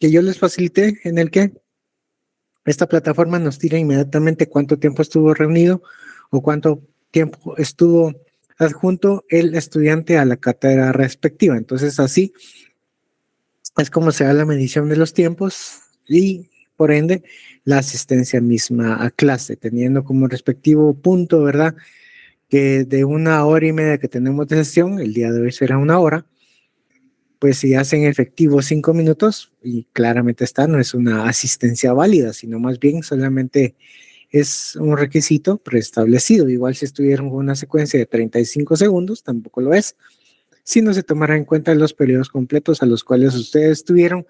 que yo les facilité, en el que esta plataforma nos tira inmediatamente cuánto tiempo estuvo reunido o cuánto tiempo estuvo adjunto el estudiante a la cátedra respectiva. Entonces, así es como se da la medición de los tiempos y, por ende, la asistencia misma a clase, teniendo como respectivo punto, ¿verdad? Que de 1 hora y media que tenemos de sesión, el día de hoy será 1 hora, pues si hacen efectivo 5 minutos, y claramente está, no es una asistencia válida, sino más bien solamente es un requisito preestablecido. Igual si estuvieron con una secuencia de 35 segundos, tampoco lo es, si no se tomará en cuenta los periodos completos a los cuales ustedes tuvieron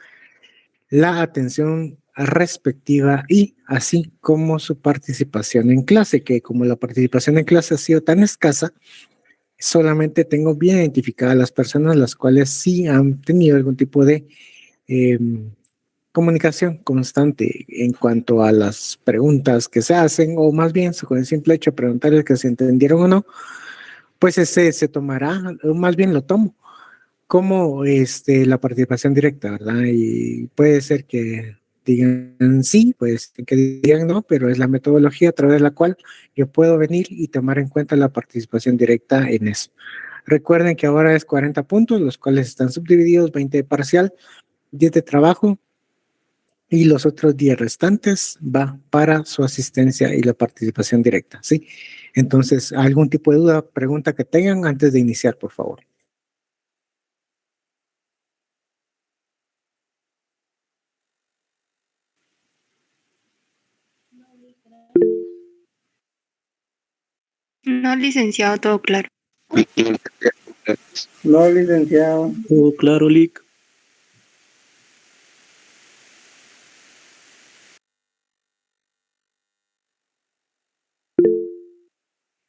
la atención respectiva y así como su participación en clase, que como la participación en clase ha sido tan escasa, solamente tengo bien identificadas las personas las cuales sí han tenido algún tipo de eh, comunicación constante en cuanto a las preguntas que se hacen, o más bien con el simple hecho de preguntarles que se entendieron o no, pues ese se tomará, o más bien lo tomo como la participación directa, ¿verdad? Y puede ser que digan sí, pues que digan no, pero es la metodología a través de la cual yo puedo venir y tomar en cuenta la participación directa en eso. Recuerden que ahora es 40 puntos, los cuales están subdivididos, 20 de parcial, 10 de trabajo, y los otros 10 restantes va para su asistencia y la participación directa, ¿sí? Entonces, algún tipo de duda, pregunta que tengan antes de iniciar, por favor. No, licenciado, todo claro. No, licenciado. Todo claro, Lic.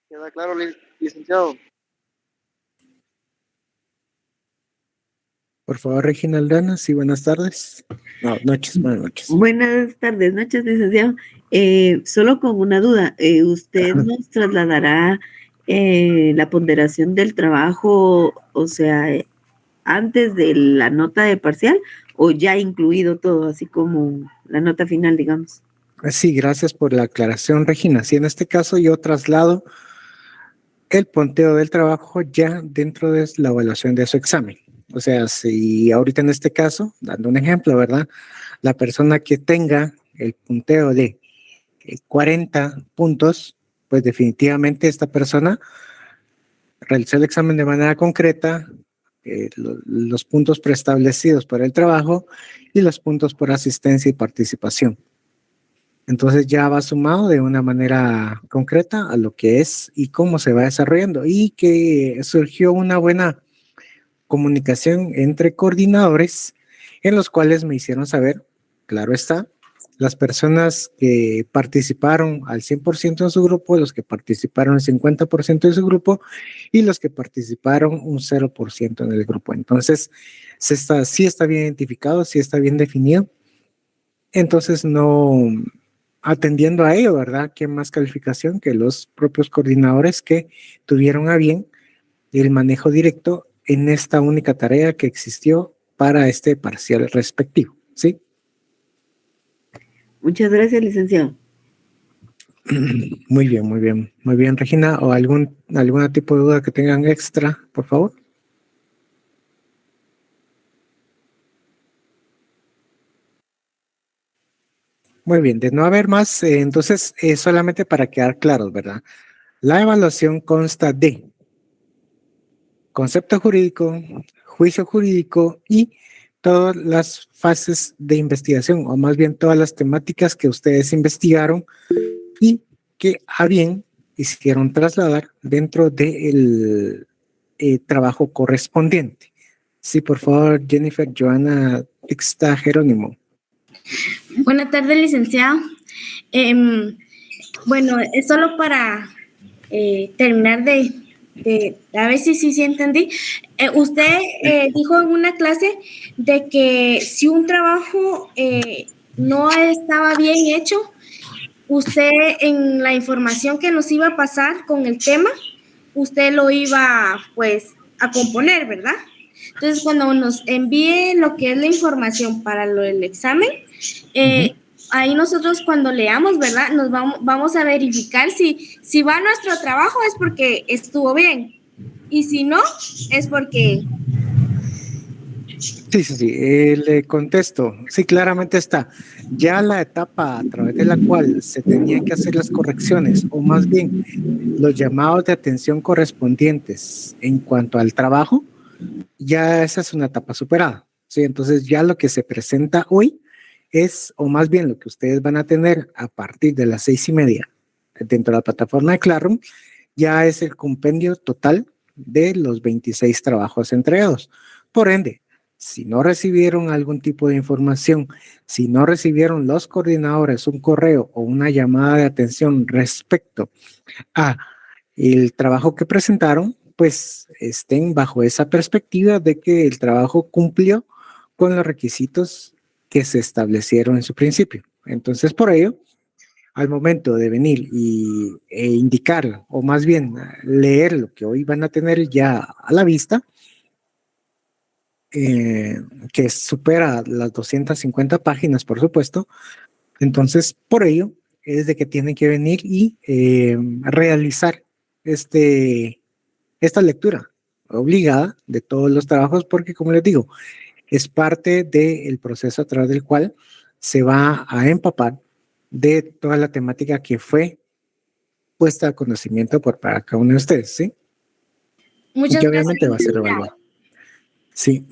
Queda claro, licenciado. Por favor, Regina Aldana, sí, buenas tardes. No, noches, buenas noches. Buenas tardes, noches, licenciado. Solo con una duda, ¿usted nos trasladará la ponderación del trabajo, o sea, antes de la nota de parcial o ya incluido todo, así como la nota final, digamos? Sí, gracias por la aclaración, Regina. Sí, en este caso yo traslado el punteo del trabajo ya dentro de la evaluación de su examen. O sea, si ahorita en este caso, dando un ejemplo, ¿verdad? La persona que tenga el punteo de 40 puntos, pues definitivamente esta persona realizó el examen de manera concreta, los puntos preestablecidos por el trabajo y los puntos por asistencia y participación. Entonces ya va sumado de una manera concreta a lo que es y cómo se va desarrollando, y que surgió una buena comunicación entre coordinadores en los cuales me hicieron saber, claro está, las personas que participaron al 100% en su grupo, los que participaron al 50% de su grupo y los que participaron un 0% en el grupo. Entonces, sí está bien identificado, sí está bien definido. Entonces, no atendiendo a ello, ¿verdad? ¿Qué más calificación que los propios coordinadores que tuvieron a bien el manejo directo en esta única tarea que existió para este parcial respectivo, ¿sí? Muchas gracias, licenciado. Muy bien, muy bien. Muy bien, Regina. ¿O algún tipo de duda que tengan extra, por favor? Muy bien, de no haber más, entonces solamente para quedar claros, ¿verdad? La evaluación consta de concepto jurídico, juicio jurídico y todas las fases de investigación, o más bien todas las temáticas que ustedes investigaron y que a bien hicieron trasladar dentro del trabajo correspondiente. Sí, por favor, Jennifer Joana Tixta Jerónimo. Buenas tardes, licenciado. Bueno, es solo para terminar de a ver si sí entendí. Usted dijo en una clase de que si un trabajo no estaba bien hecho, usted en la información que nos iba a pasar con el tema, usted lo iba pues a componer, ¿verdad? Entonces, cuando nos envíe lo que es la información para lo del examen, ahí nosotros cuando leamos, ¿verdad? Vamos a verificar si va nuestro trabajo es porque estuvo bien. Y si no, es porque... Sí, le contesto. Sí, claramente está. Ya la etapa a través de la cual se tenían que hacer las correcciones, o más bien los llamados de atención correspondientes en cuanto al trabajo, ya esa es una etapa superada. Sí, entonces ya lo que se presenta hoy es, o más bien lo que ustedes van a tener a partir de las 6:30 dentro de la plataforma de Classroom, ya es el compendio total de los 26 trabajos entregados. Por ende, si no recibieron algún tipo de información, si no recibieron los coordinadores un correo o una llamada de atención respecto a el trabajo que presentaron, pues estén bajo esa perspectiva de que el trabajo cumplió con los requisitos que se establecieron en su principio. Entonces, por ello, al momento de venir e indicar, o más bien leer lo que hoy van a tener ya a la vista, que supera las 250 páginas, por supuesto. Entonces, por ello, es de que tienen que venir y realizar esta lectura obligada de todos los trabajos, porque como les digo, es parte del proceso a través del cual se va a empapar de toda la temática que fue puesta a conocimiento por para cada uno de ustedes, ¿sí? Muchas y que gracias. obviamente va a ser evaluado. Sí.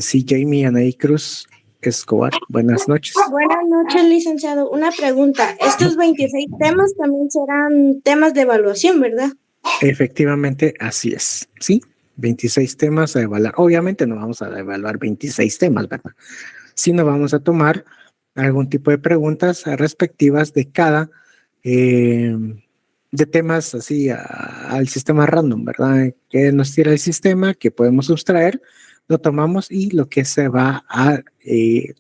Sí, Jamie Anaí Cruz Escobar, buenas noches. Buenas noches, licenciado. Una pregunta. Estos 26 temas también serán temas de evaluación, ¿verdad? Efectivamente, así es, ¿sí? 26 temas a evaluar. Obviamente no vamos a evaluar 26 temas, ¿verdad? Sino vamos a tomar algún tipo de preguntas respectivas de cada de temas así al sistema random, ¿verdad? Que nos tira el sistema, que podemos sustraer, lo tomamos y lo que se va a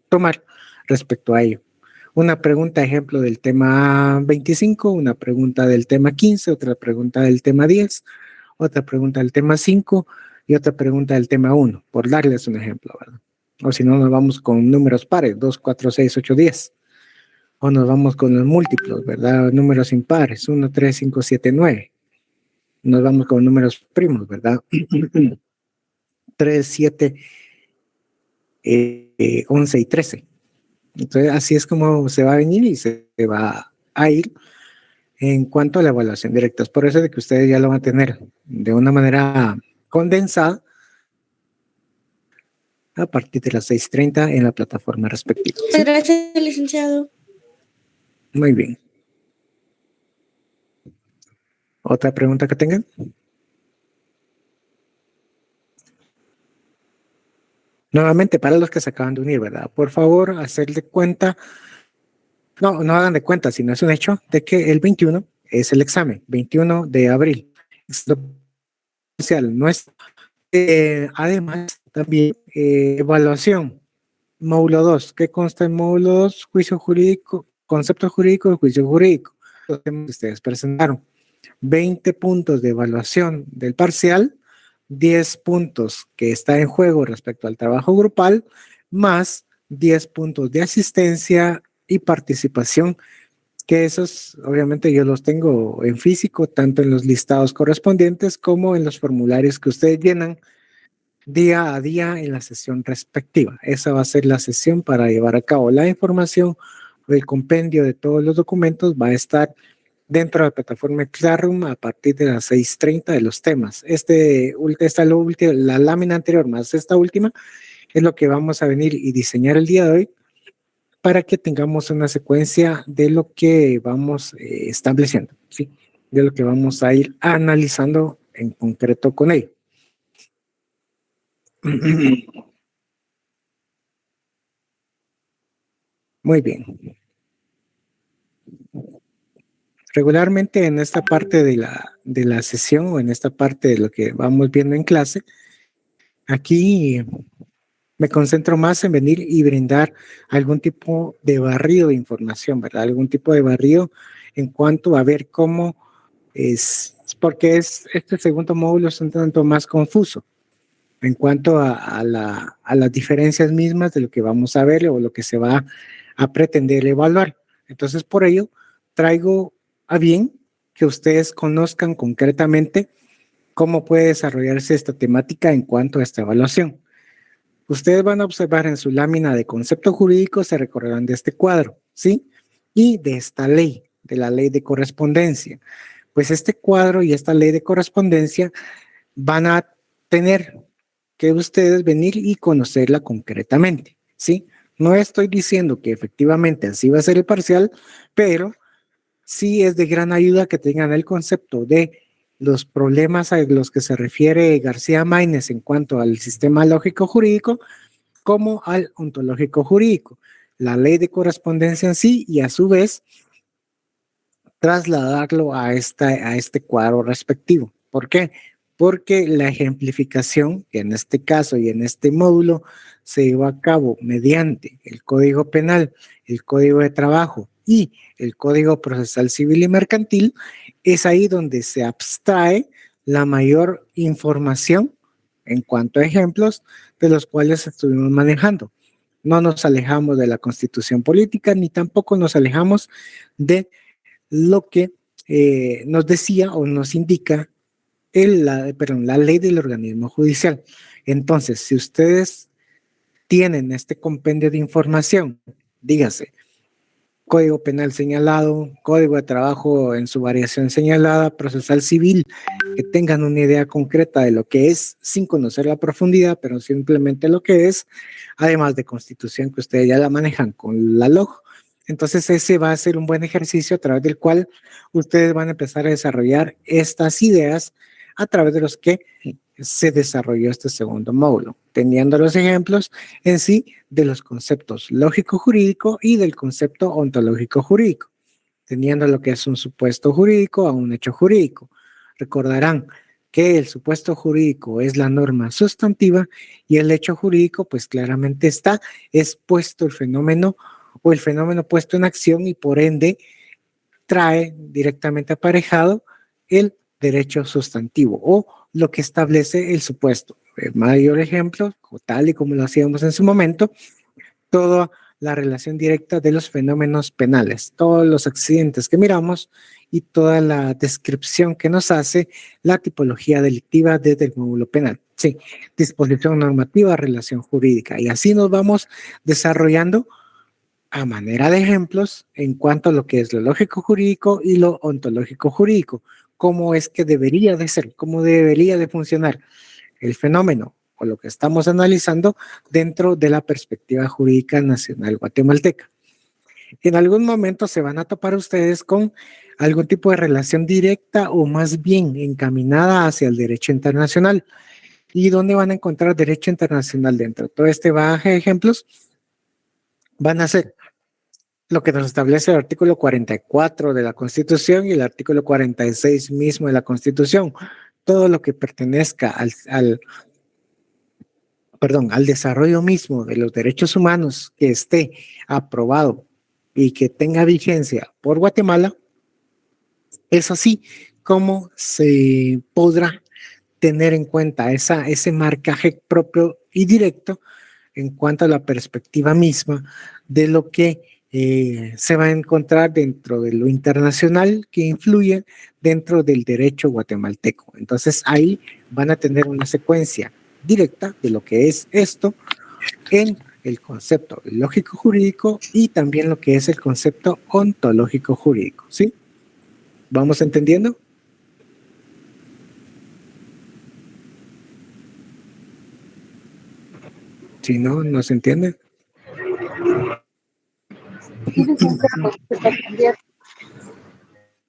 tomar respecto a ello. Una pregunta, ejemplo, del tema 25, una pregunta del tema 15, otra pregunta del tema 10, otra pregunta del tema 5 y otra pregunta del tema 1, por darles un ejemplo, ¿verdad? O si no, nos vamos con números pares, 2, 4, 6, 8, 10. O nos vamos con los múltiplos, ¿verdad? Números impares, 1, 3, 5, 7, 9. Nos vamos con números primos, ¿verdad? 3, 7, 11 y 13. Entonces, así es como se va a venir y se va a ir en cuanto a la evaluación directa. Es por eso de que ustedes ya lo van a tener de una manera condensada a partir de las 6:30 en la plataforma respectiva. ¿Sí? Gracias, licenciado. Muy bien. ¿Otra pregunta que tengan? Nuevamente, para los que se acaban de unir, ¿verdad? Por favor, hacer de cuenta, no hagan de cuenta, sino es un hecho de que el 21 es el examen, 21 de abril. Es lo especial nuestro. Además, también evaluación, módulo 2. ¿Qué consta en módulo 2? Juicio jurídico, concepto jurídico y juicio jurídico. Los temas que ustedes presentaron. 20 puntos de evaluación del parcial, 10 puntos que está en juego respecto al trabajo grupal, más 10 puntos de asistencia y participación, que esos obviamente yo los tengo en físico, tanto en los listados correspondientes como en los formularios que ustedes llenan día a día en la sesión respectiva. Esa va a ser la sesión para llevar a cabo la información. El compendio de todos los documentos va a estar dentro de la plataforma Classroom a partir de las 6:30 de los temas. La lámina anterior más esta última es lo que vamos a venir y diseñar el día de hoy para que tengamos una secuencia de lo que vamos estableciendo, ¿sí? De lo que vamos a ir analizando en concreto con ello. Muy bien. Regularmente en esta parte de la sesión o en esta parte de lo que vamos viendo en clase, aquí me concentro más en venir y brindar algún tipo de barrido de información, ¿verdad? Algún tipo de barrido en cuanto a ver cómo es, porque este segundo módulo es un tanto más confuso. en cuanto a las diferencias mismas de lo que vamos a ver o lo que se va a pretender evaluar. Entonces, por ello, traigo a bien que ustedes conozcan concretamente cómo puede desarrollarse esta temática en cuanto a esta evaluación. Ustedes van a observar en su lámina de concepto jurídico, se recorrerán de este cuadro, ¿sí? Y de esta ley, de la ley de correspondencia. Pues este cuadro y esta ley de correspondencia van a tener que ustedes venir y conocerla concretamente, ¿sí? No estoy diciendo que efectivamente así va a ser el parcial, pero sí es de gran ayuda que tengan el concepto de los problemas a los que se refiere García Maínez en cuanto al sistema lógico jurídico como al ontológico jurídico, la ley de correspondencia en sí y a su vez trasladarlo a este cuadro respectivo. ¿Por qué? Porque la ejemplificación, que en este caso y en este módulo se llevó a cabo mediante el Código Penal, el Código de Trabajo y el Código Procesal Civil y Mercantil, es ahí donde se abstrae la mayor información en cuanto a ejemplos de los cuales estuvimos manejando. No nos alejamos de la Constitución política ni tampoco nos alejamos de lo que nos decía o nos indica la ley del organismo judicial. Entonces, si ustedes tienen este compendio de información, dígase, Código Penal señalado, Código de Trabajo en su variación señalada, procesal civil, que tengan una idea concreta de lo que es, sin conocer la profundidad, pero simplemente lo que es, además de Constitución, que ustedes ya la manejan con la LOG. Entonces ese va a ser un buen ejercicio a través del cual ustedes van a empezar a desarrollar estas ideas a través de los que se desarrolló este segundo módulo, teniendo los ejemplos en sí de los conceptos lógico-jurídico y del concepto ontológico-jurídico, teniendo lo que es un supuesto jurídico a un hecho jurídico. Recordarán que el supuesto jurídico es la norma sustantiva y el hecho jurídico pues claramente está expuesto el fenómeno o el fenómeno puesto en acción y por ende trae directamente aparejado el derecho sustantivo o lo que establece el supuesto. El mayor ejemplo, tal y como lo hacíamos en su momento, toda la relación directa de los fenómenos penales, todos los accidentes que miramos y toda la descripción que nos hace la tipología delictiva desde el módulo penal. Sí, disposición normativa, relación jurídica. Y así nos vamos desarrollando a manera de ejemplos en cuanto a lo que es lo lógico jurídico y lo ontológico jurídico. Cómo es que debería de ser, cómo debería de funcionar el fenómeno o lo que estamos analizando dentro de la perspectiva jurídica nacional guatemalteca. En algún momento se van a topar ustedes con algún tipo de relación directa o más bien encaminada hacia el derecho internacional. ¿Y dónde van a encontrar derecho internacional dentro? Todo este bagaje de ejemplos van a ser lo que nos establece el artículo 44 de la Constitución y el artículo 46 mismo de la Constitución. Todo lo que pertenezca al desarrollo mismo de los derechos humanos que esté aprobado y que tenga vigencia por Guatemala, es así como se podrá tener en cuenta ese marcaje propio y directo en cuanto a la perspectiva misma de lo que se va a encontrar dentro de lo internacional que influye dentro del derecho guatemalteco. Entonces ahí van a tener una secuencia directa de lo que es esto en el concepto lógico jurídico y también lo que es el concepto ontológico jurídico, ¿sí? ¿Vamos entendiendo? Si no, ¿no se entiende?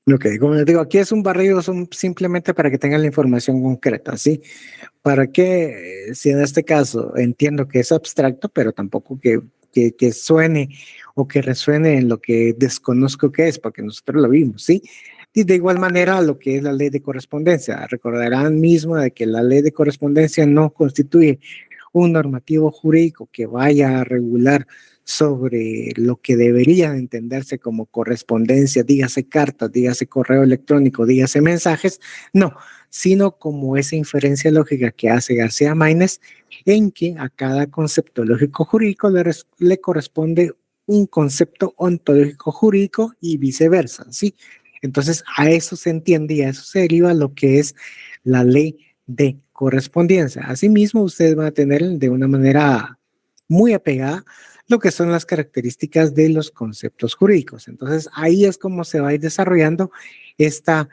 Ok, como les digo, aquí es un barrido son simplemente para que tengan la información concreta, ¿sí? Para que, si en este caso entiendo que es abstracto, pero tampoco que suene o que resuene en lo que desconozco que es, porque nosotros lo vimos, ¿sí? Y de igual manera lo que es la ley de correspondencia. Recordarán mismo de que la ley de correspondencia no constituye un normativo jurídico que vaya a regular sobre lo que debería entenderse como correspondencia, dígase cartas, dígase correo electrónico, dígase mensajes, no, sino como esa inferencia lógica que hace García Maínez, en que a cada concepto lógico jurídico le corresponde un concepto ontológico jurídico y viceversa, ¿sí? Entonces, a eso se entiende y a eso se deriva lo que es la ley de correspondencia. Asimismo, ustedes van a tener de una manera muy apegada lo que son las características de los conceptos jurídicos. Entonces, ahí es como se va a ir desarrollando esta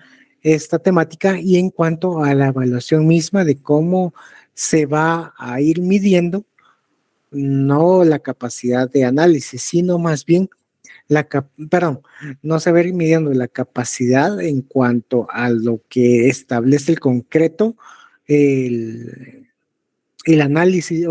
temática, y en cuanto a la evaluación misma de cómo se va a ir midiendo, no la capacidad de análisis, sino más bien no se va a ir midiendo la capacidad en cuanto a lo que establece el concreto, el análisis,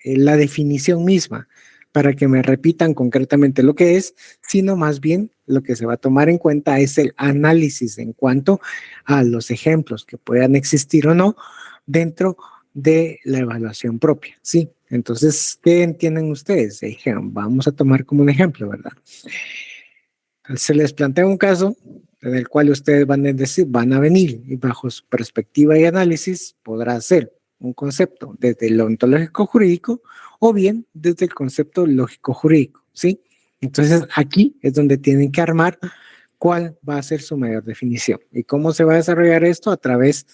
la definición misma, para que me repitan concretamente lo que es, sino más bien lo que se va a tomar en cuenta es el análisis en cuanto a los ejemplos que puedan existir o no dentro de la evaluación propia, ¿sí? Entonces, ¿qué entienden ustedes? Vamos a tomar como un ejemplo, ¿verdad? Se les plantea un caso en el cual ustedes van a venir y bajo su perspectiva y análisis podrá ser un concepto desde lo ontológico jurídico o bien desde el concepto lógico jurídico, ¿sí? Entonces, aquí es donde tienen que armar cuál va a ser su mayor definición. ¿Y cómo se va a desarrollar esto? A través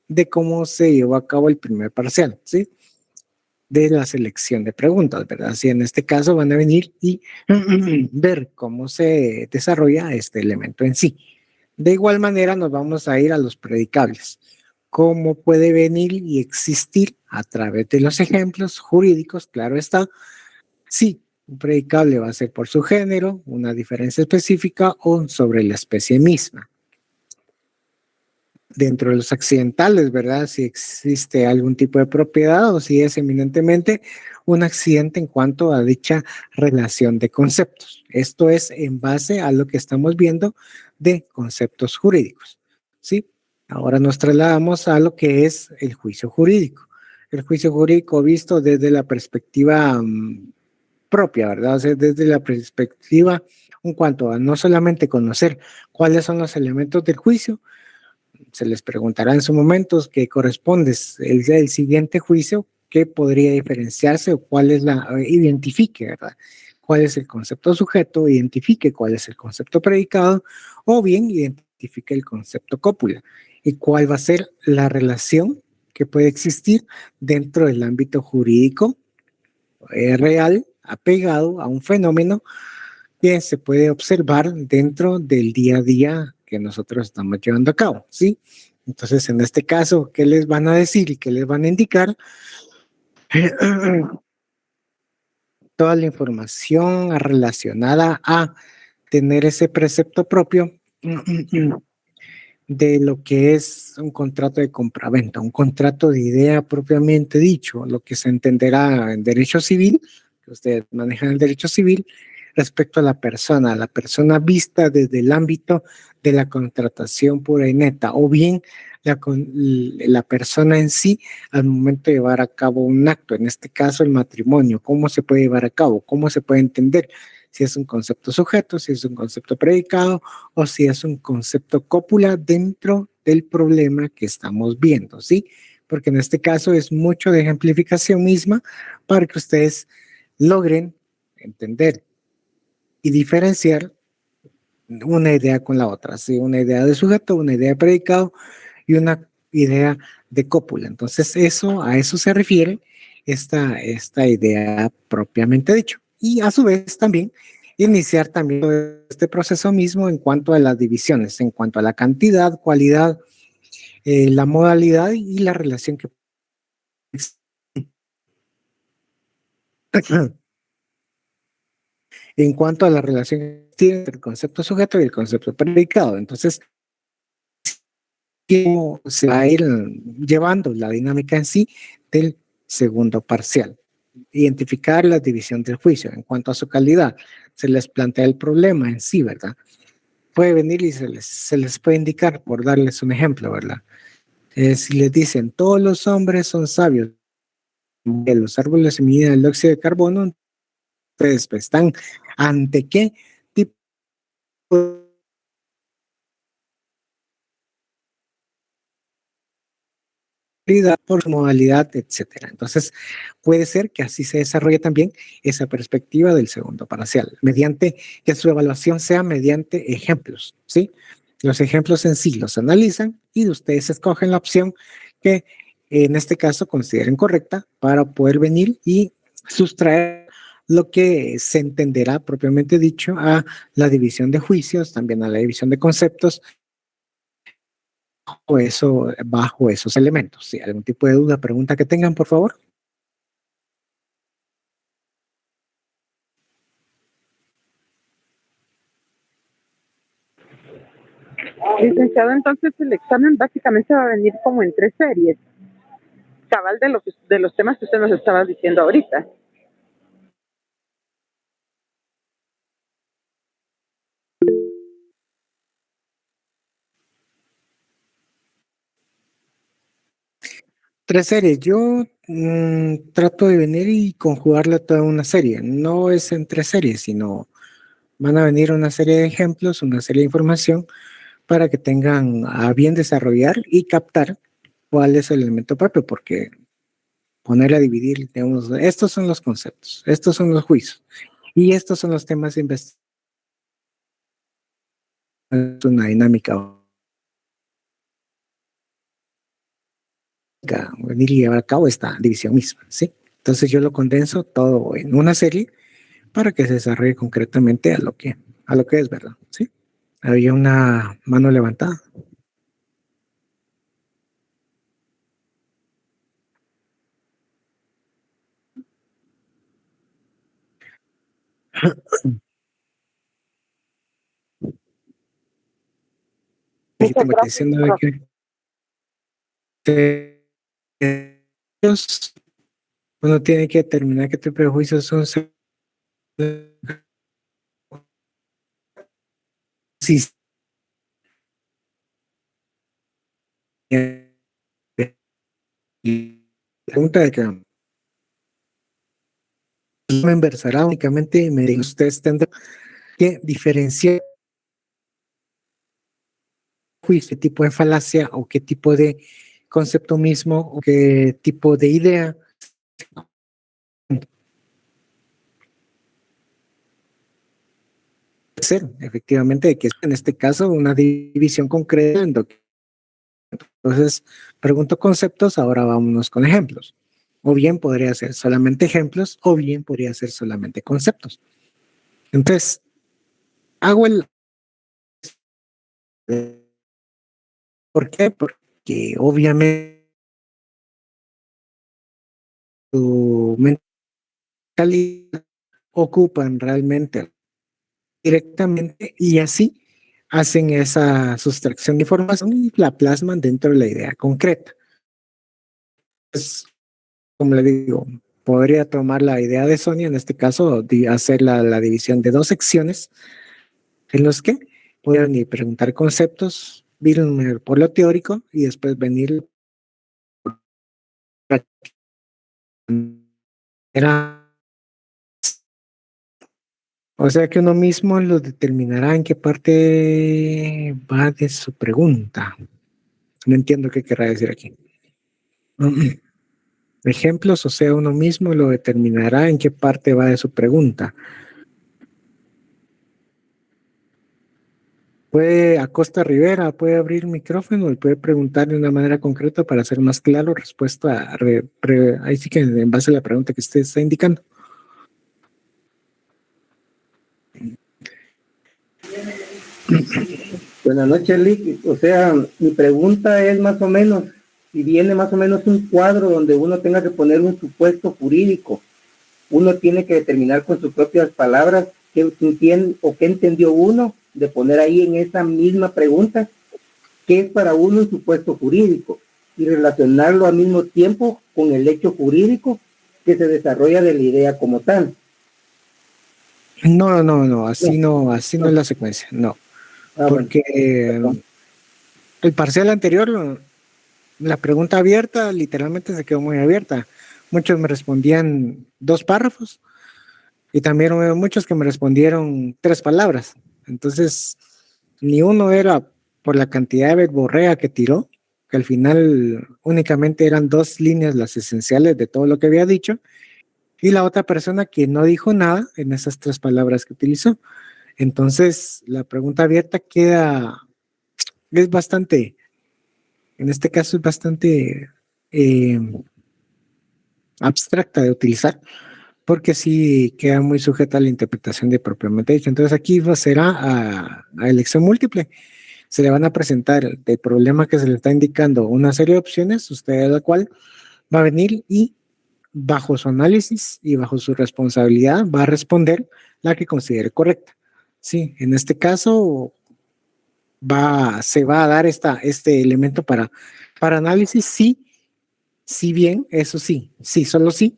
de cómo se llevó a cabo el primer parcial, ¿sí? De la selección de preguntas, ¿verdad? Así en este caso van a venir y ver cómo se desarrolla este elemento en sí. De igual manera nos vamos a ir a los predicables. Cómo puede venir y existir a través de los ejemplos jurídicos, claro está. Sí, un predicable va a ser por su género, una diferencia específica o sobre la especie misma. Dentro de los accidentales, ¿verdad? Si existe algún tipo de propiedad o si es eminentemente un accidente en cuanto a dicha relación de conceptos. Esto es en base a lo que estamos viendo de conceptos jurídicos, ¿sí? Ahora nos trasladamos a lo que es el juicio jurídico. El juicio jurídico visto desde la perspectiva propia, ¿verdad? O sea, desde la perspectiva en cuanto a no solamente conocer cuáles son los elementos del juicio. Se les preguntará en su momento qué corresponde el siguiente juicio, qué podría diferenciarse o cuál es identifique, ¿verdad? Cuál es el concepto sujeto, identifique cuál es el concepto predicado, o bien identifique el concepto cópula y cuál va a ser la relación que puede existir dentro del ámbito jurídico real, apegado a un fenómeno que se puede observar dentro del día a día que nosotros estamos llevando a cabo, ¿sí? Entonces, en este caso, ¿qué les van a decir y qué les van a indicar? Toda la información relacionada a tener ese precepto propio de lo que es un contrato de compraventa, un contrato de idea propiamente dicho, lo que se entenderá en derecho civil, que ustedes manejan el derecho civil, respecto a la persona vista desde el ámbito de la contratación pura y neta, o bien la persona en sí al momento de llevar a cabo un acto, en este caso el matrimonio, cómo se puede llevar a cabo, cómo se puede entender, si es un concepto sujeto, si es un concepto predicado o si es un concepto cópula dentro del problema que estamos viendo, ¿sí? Porque en este caso es mucho de ejemplificación misma para que ustedes logren entender y diferenciar una idea con la otra, ¿sí? Una idea de sujeto, una idea de predicado y una idea de cópula. Entonces, a eso se refiere esta idea propiamente dicho. Y a su vez también iniciar también este proceso mismo en cuanto a las divisiones, en cuanto a la cantidad, cualidad, la modalidad y la relación que en cuanto a la relación entre el concepto sujeto y el concepto predicado. Entonces, ¿cómo se va a ir llevando la dinámica en sí del segundo parcial? Identificar la división del juicio. En cuanto a su calidad, se les plantea el problema en sí, ¿verdad? Puede venir y se les puede indicar, por darles un ejemplo, ¿verdad? Si les dicen, todos los hombres son sabios, que los árboles se miden el dióxido de carbono, ustedes pues, están ante qué tipo por su modalidad, etcétera. Entonces, puede ser que así se desarrolle también esa perspectiva del segundo parcial, mediante que su evaluación sea mediante ejemplos, ¿sí? Los ejemplos en sí los analizan y ustedes escogen la opción que en este caso consideren correcta para poder venir y sustraer lo que se entenderá propiamente dicho a la división de juicios, también a la división de conceptos, o eso, bajo esos elementos. Si algún tipo de duda, pregunta que tengan, por favor. Licenciado, entonces el examen básicamente va a venir como en 3 series, cabal de los temas que usted nos estaba diciendo ahorita. Tres series. Yo trato de venir y conjugarla toda una serie. No es en 3 series, sino van a venir una serie de ejemplos, una serie de información para que tengan a bien desarrollar y captar cuál es el elemento propio, porque poner a dividir, digamos, estos son los conceptos, estos son los juicios y estos son los temas de investigación. Es una dinámica venir y llevar a cabo esta división misma, ¿sí? Entonces yo lo condenso todo en una serie para que se desarrolle concretamente a lo que es, ¿verdad? ¿Sí? Había una mano levantada. Permíteme que diciendo de que uno tiene que determinar qué tipo de juicios son sí, pregunta de que me inversará únicamente me diga ustedes tendrán que diferenciar juicio, qué tipo de falacia o qué tipo de concepto mismo o qué tipo de idea ser efectivamente que es en este caso una división concreta. Entonces pregunto conceptos, ahora vámonos con ejemplos. O bien podría ser solamente ejemplos o bien podría ser solamente conceptos. Entonces hago el ¿por qué? Porque obviamente tu mentalidad ocupan realmente directamente y así hacen esa sustracción de información y la plasman dentro de la idea concreta. Pues, como le digo, podría tomar la idea de Sonia, en este caso, hacer la división de 2 secciones en los que pueden ir preguntar conceptos, ir por lo teórico y después venir o sea que uno mismo lo determinará en qué parte va de su pregunta. No entiendo qué querrá decir aquí. Ejemplos, o sea, uno mismo lo determinará en qué parte va de su pregunta. Puede, Acosta Rivera, puede abrir el micrófono y puede preguntar de una manera concreta para hacer más claro respuesta. Ahí sí que en base a la pregunta que usted está indicando. Buenas noches, Lick. O sea, mi pregunta es más o menos, si viene más o menos un cuadro donde uno tenga que poner un supuesto jurídico, uno tiene que determinar con sus propias palabras qué entiende o qué entendió uno de poner ahí en esa misma pregunta qué es para uno un supuesto jurídico y relacionarlo al mismo tiempo con el hecho jurídico que se desarrolla de la idea como tal. No, así no es la secuencia, no. Porque el parcial anterior, la pregunta abierta literalmente se quedó muy abierta. Muchos me respondían 2 párrafos Y también hubo muchos que me respondieron 3 palabras. Entonces, ni uno era por la cantidad de verborrea que tiró, que al final únicamente eran 2 líneas las esenciales de todo lo que había dicho, y la otra persona que no dijo nada en esas 3 palabras que utilizó. Entonces, la pregunta abierta es bastante, en este caso es bastante abstracta de utilizar, porque sí queda muy sujeta a la interpretación de propiamente dicho. Entonces aquí será a elección múltiple. Se le van a presentar el problema que se le está indicando una serie de opciones, usted a la cual va a venir y bajo su análisis y bajo su responsabilidad va a responder la que considere correcta. Sí, en este caso se va a dar este elemento para análisis, sí, si bien, eso sí, solo sí,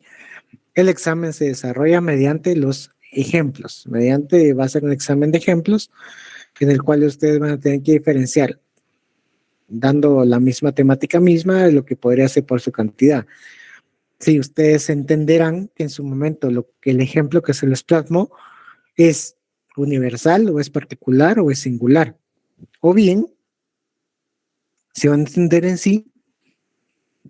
el examen se desarrolla mediante los ejemplos, va a ser un examen de ejemplos en el cual ustedes van a tener que diferenciar, dando la misma temática misma de lo que podría ser por su cantidad. Sí, ustedes entenderán que en su momento el ejemplo que se les plasmó es universal o es particular o es singular. O bien, se van a entender en sí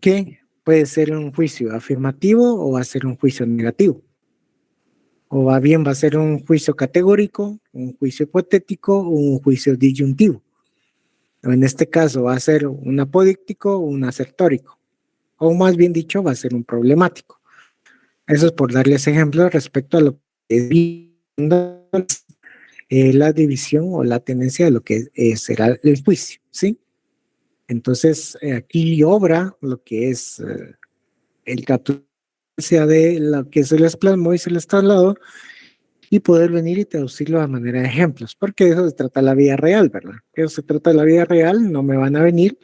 que puede ser un juicio afirmativo o va a ser un juicio negativo. O va a ser un juicio categórico, un juicio hipotético o un juicio disyuntivo. O en este caso va a ser un apodíctico o un asertórico. O más bien dicho, va a ser un problemático. Eso es por darles ejemplos respecto a lo que es la división o la tenencia de lo que será el juicio, ¿sí? Entonces, aquí obra lo que es el captura de lo que se les plasmó y se les trasladó y poder venir y traducirlo a manera de ejemplos, porque de eso se trata la vida real, ¿verdad? De eso se trata la vida real, no me van a venir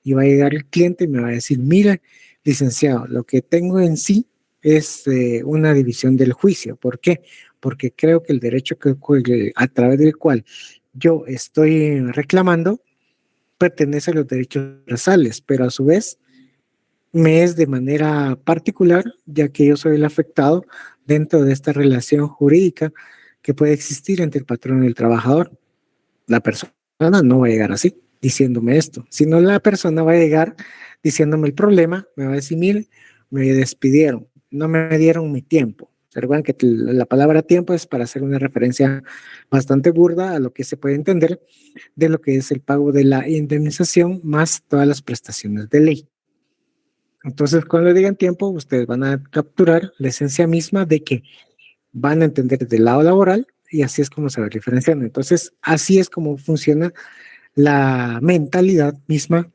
y va a llegar el cliente y me va a decir, mire, licenciado, lo que tengo en sí es una división del juicio. ¿Por qué? Porque creo que el derecho a través del cual yo estoy reclamando pertenece a los derechos universales, pero a su vez me es de manera particular, ya que yo soy el afectado dentro de esta relación jurídica que puede existir entre el patrón y el trabajador. La persona no va a llegar así, diciéndome esto, sino la persona va a llegar diciéndome el problema, me va a decir, mire, me despidieron, no me dieron mi tiempo. Recuerden que la palabra tiempo es para hacer una referencia bastante burda a lo que se puede entender de lo que es el pago de la indemnización más todas las prestaciones de ley. Entonces, cuando digan tiempo, ustedes van a capturar la esencia misma de que van a entender del lado laboral y así es como se va diferenciando. Entonces, así es como funciona la mentalidad misma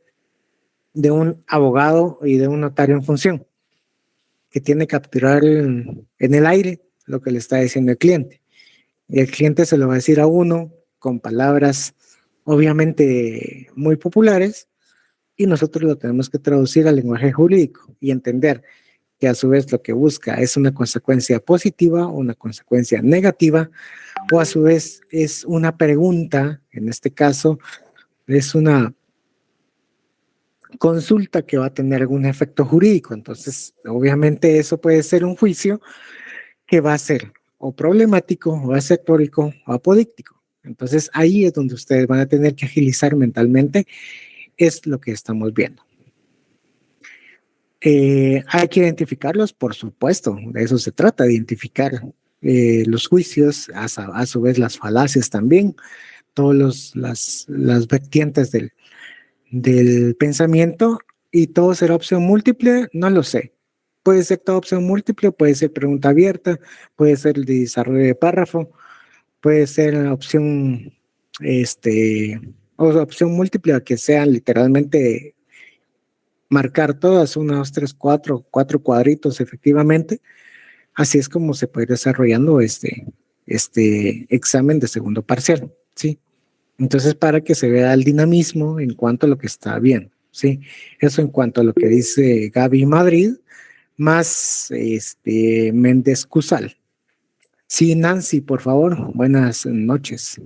de un abogado y de un notario en función, que tiene que capturar en el aire lo que le está diciendo el cliente. Y el cliente se lo va a decir a uno con palabras obviamente muy populares y nosotros lo tenemos que traducir al lenguaje jurídico y entender que a su vez lo que busca es una consecuencia positiva o una consecuencia negativa, o a su vez es una pregunta, en este caso es una consulta que va a tener algún efecto jurídico. Entonces, obviamente eso puede ser un juicio que va a ser o problemático, o asertórico, o apodíctico. Entonces, ahí es donde ustedes van a tener que agilizar mentalmente, es lo que estamos viendo. Hay que identificarlos, por supuesto, de eso se trata, de identificar los juicios, a su vez las falacias también, todas las vertientes del pensamiento, y todo será opción múltiple, no lo sé. Puede ser toda opción múltiple, puede ser pregunta abierta, puede ser el de desarrollo de párrafo, puede ser opción, o opción múltiple, que sean literalmente marcar todas, 1, 2, 3, 4 cuadritos efectivamente. Así es como se puede ir desarrollando este examen de segundo parcial, ¿sí? Entonces, para que se vea el dinamismo en cuanto a lo que está bien, ¿sí? Eso en cuanto a lo que dice Gaby Madrid, más Méndez Cusal. Sí, Nancy, por favor, buenas noches.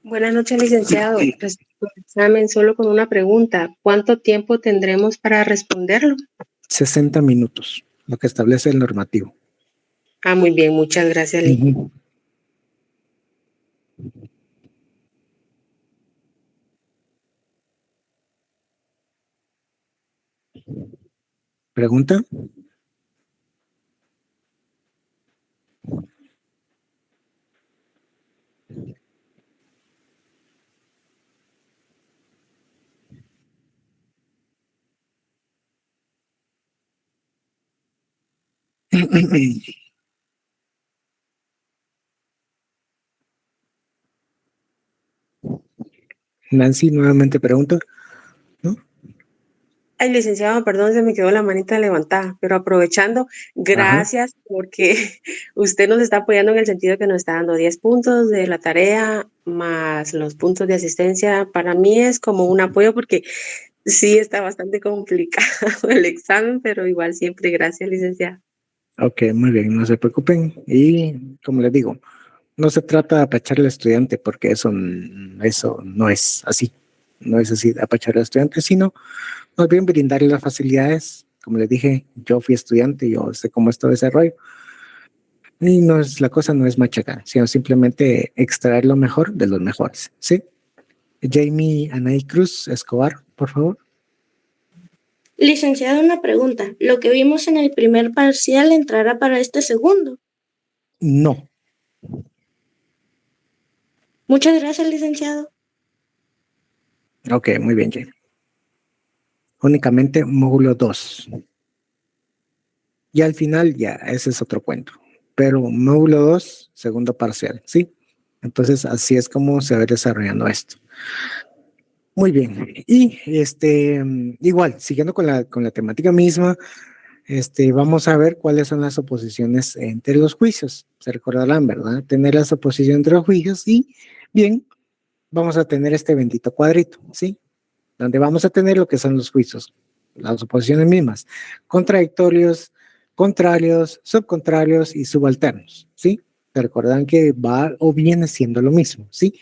Buenas noches, licenciado. Respecto al examen, solo con una pregunta. ¿Cuánto tiempo tendremos para responderlo? 60 minutos, lo que establece el normativo. Muy bien, muchas gracias, Liz. Ujú. ¿Pregunta? Nancy nuevamente pregunta, ¿no? Ay, licenciado, perdón, se me quedó la manita levantada, pero aprovechando, Ajá. gracias porque usted nos está apoyando en el sentido que nos está dando 10 puntos de la tarea más los puntos de asistencia. Para mí es como un apoyo porque sí está bastante complicado el examen, pero igual siempre gracias, licenciada. Ok, muy bien, no se preocupen. Y como les digo, no se trata de apachar al estudiante porque eso no es así. No es así de apachar al estudiante, sino más bien brindarle las facilidades. Como les dije, yo fui estudiante, yo sé cómo es todo ese rollo. Y la cosa no es machacar, sino simplemente extraer lo mejor de los mejores, ¿sí? Jamie Anaí Cruz Escobar, por favor. Licenciado, una pregunta. ¿Lo que vimos en el primer parcial entrará para este segundo? No. Muchas gracias, licenciado. Ok, muy bien, Jamie. Únicamente módulo 2. Y al final ya, ese es otro cuento. Pero módulo 2, segundo parcial, ¿sí? Entonces, así es como se va desarrollando esto. Muy bien. Y igual, siguiendo con la temática misma, vamos a ver cuáles son las oposiciones entre los juicios. Se recordarán, ¿verdad? Tener las oposiciones entre los juicios y, bien, vamos a tener este bendito cuadrito, ¿sí? Donde vamos a tener lo que son los juicios, las oposiciones mismas, contradictorios, contrarios, subcontrarios y subalternos, ¿sí? Se recordarán que va o viene siendo lo mismo, ¿sí?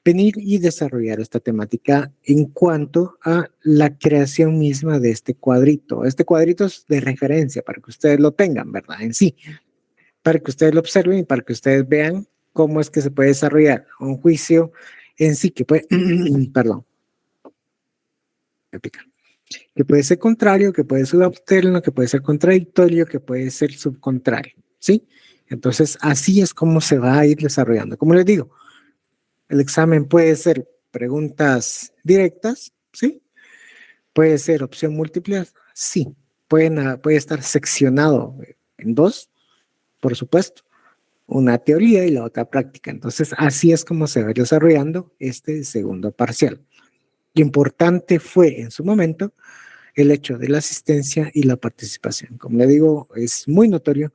Venir y desarrollar esta temática en cuanto a la creación misma de este cuadrito. Este cuadrito es de referencia para que ustedes lo tengan, ¿verdad? En sí, para que ustedes lo observen y para que ustedes vean cómo es que se puede desarrollar un juicio en sí que puede, perdón, que puede ser contrario, que puede ser subalterno, que puede ser contradictorio, que puede ser subcontrario, ¿sí? Entonces, así es como se va a ir desarrollando. Como les digo, el examen puede ser preguntas directas, ¿sí? Puede ser opción múltiple, sí. Puede estar seccionado en dos, por supuesto. Una teoría y la otra práctica. Entonces, así es como se va desarrollando este segundo parcial. Importante fue en su momento el hecho de la asistencia y la participación. Como le digo, es muy notorio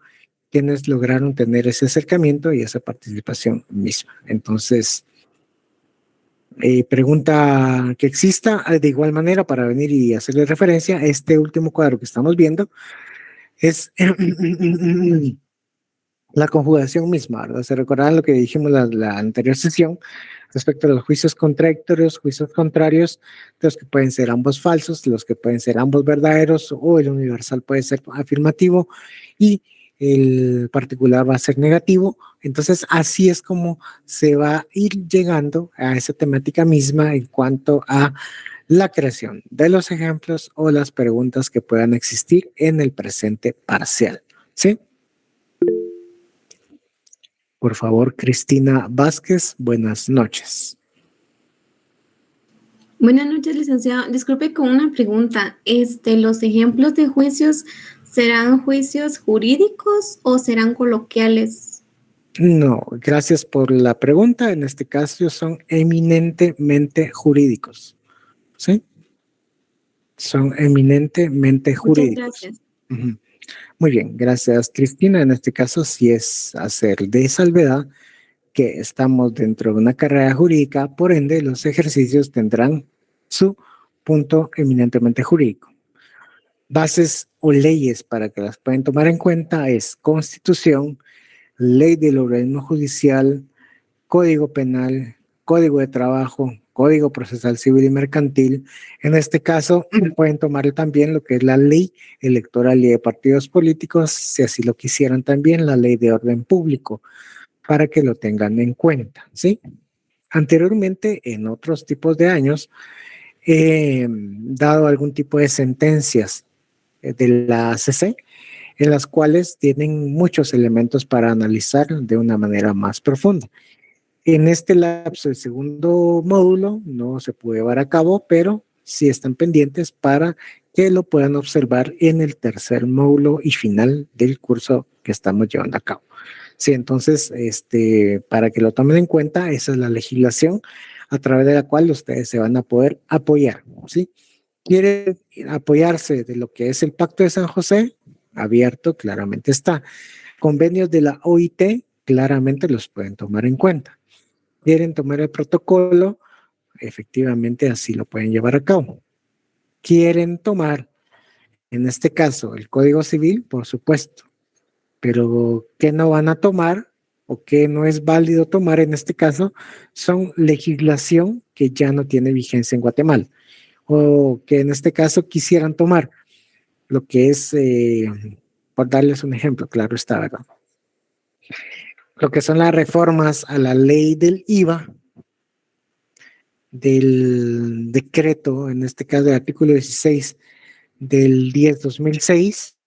quienes lograron tener ese acercamiento y esa participación misma. Entonces, pregunta que exista de igual manera para venir y hacerle referencia a este último cuadro que estamos viendo es la conjugación misma, ¿verdad? Se recordarán lo que dijimos la anterior sesión respecto a los juicios contradictorios, juicios contrarios, de los que pueden ser ambos falsos, de los que pueden ser ambos verdaderos, o el universal puede ser afirmativo y el particular va a ser negativo. Entonces, así es como se va a ir llegando a esa temática misma en cuanto a la creación de los ejemplos o las preguntas que puedan existir en el presente parcial, ¿sí? Por favor, Cristina Vázquez, buenas noches. Buenas noches, licenciado. Disculpe con una pregunta. ¿Los ejemplos de juicios serán juicios jurídicos o serán coloquiales? No, gracias por la pregunta. En este caso son eminentemente jurídicos, ¿sí? Son eminentemente Muchas jurídicos. gracias. Uh-huh. Muy bien, gracias, Cristina. En este caso sí es hacer de salvedad que estamos dentro de una carrera jurídica, por ende los ejercicios tendrán su punto eminentemente jurídico. Bases o leyes para que las puedan tomar en cuenta es Constitución, Ley del Organismo Judicial, Código Penal, Código de Trabajo, Código Procesal Civil y Mercantil. En este caso, pueden tomar también lo que es la ley electoral y de partidos políticos, si así lo quisieran también, la ley de orden público, para que lo tengan en cuenta, ¿sí? Anteriormente, en otros tipos de años, he dado algún tipo de sentencias de la CC, en las cuales tienen muchos elementos para analizar de una manera más profunda. En este lapso del segundo módulo no se puede llevar a cabo, pero sí están pendientes para que lo puedan observar en el tercer módulo y final del curso que estamos llevando a cabo. Sí, entonces, para que lo tomen en cuenta, esa es la legislación a través de la cual ustedes se van a poder apoyar, ¿sí? ¿Quieren apoyarse de lo que es el Pacto de San José? Abierto, claramente está. Convenios de la OIT, claramente los pueden tomar en cuenta. ¿Quieren tomar el protocolo? Efectivamente, así lo pueden llevar a cabo. ¿Quieren tomar, en este caso, el Código Civil? Por supuesto. Pero ¿qué no van a tomar o qué no es válido tomar en este caso? Son legislación que ya no tiene vigencia en Guatemala. O que en este caso quisieran tomar lo que es, por darles un ejemplo, claro está, ¿verdad? Lo que son las reformas a la ley del IVA, del decreto, en este caso del artículo 16 del 10/2006,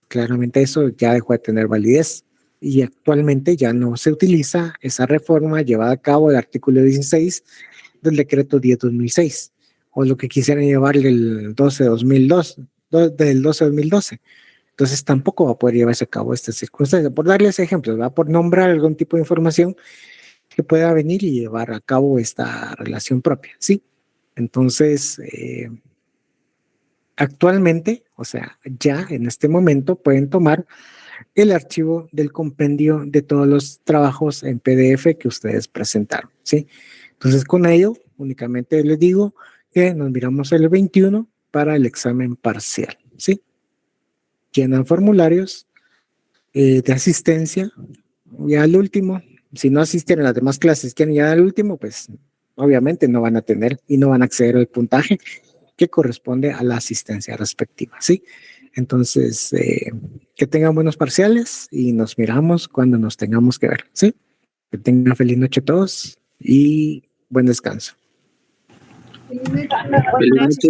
claramente eso ya dejó de tener validez y actualmente ya no se utiliza esa reforma llevada a cabo del artículo 16 del decreto 10/2006, o lo que quisieran llevar del 12/2012. Entonces tampoco va a poder llevarse a cabo esta circunstancia. Por darles ejemplos, va por nombrar algún tipo de información que pueda venir y llevar a cabo esta relación propia, ¿sí? Entonces, actualmente, o sea, ya en este momento pueden tomar el archivo del compendio de todos los trabajos en PDF que ustedes presentaron, ¿sí? Entonces, con ello, únicamente les digo que nos miramos el 21 para el examen parcial, ¿sí? Llenan formularios de asistencia y al último, si no asistieron a las demás clases, quieren llegar al último, pues obviamente no van a tener y no van a acceder al puntaje que corresponde a la asistencia respectiva, ¿sí? Entonces, que tengan buenos parciales y nos miramos cuando nos tengamos que ver, ¿sí? Que tengan feliz noche a todos y buen descanso. Feliz noche.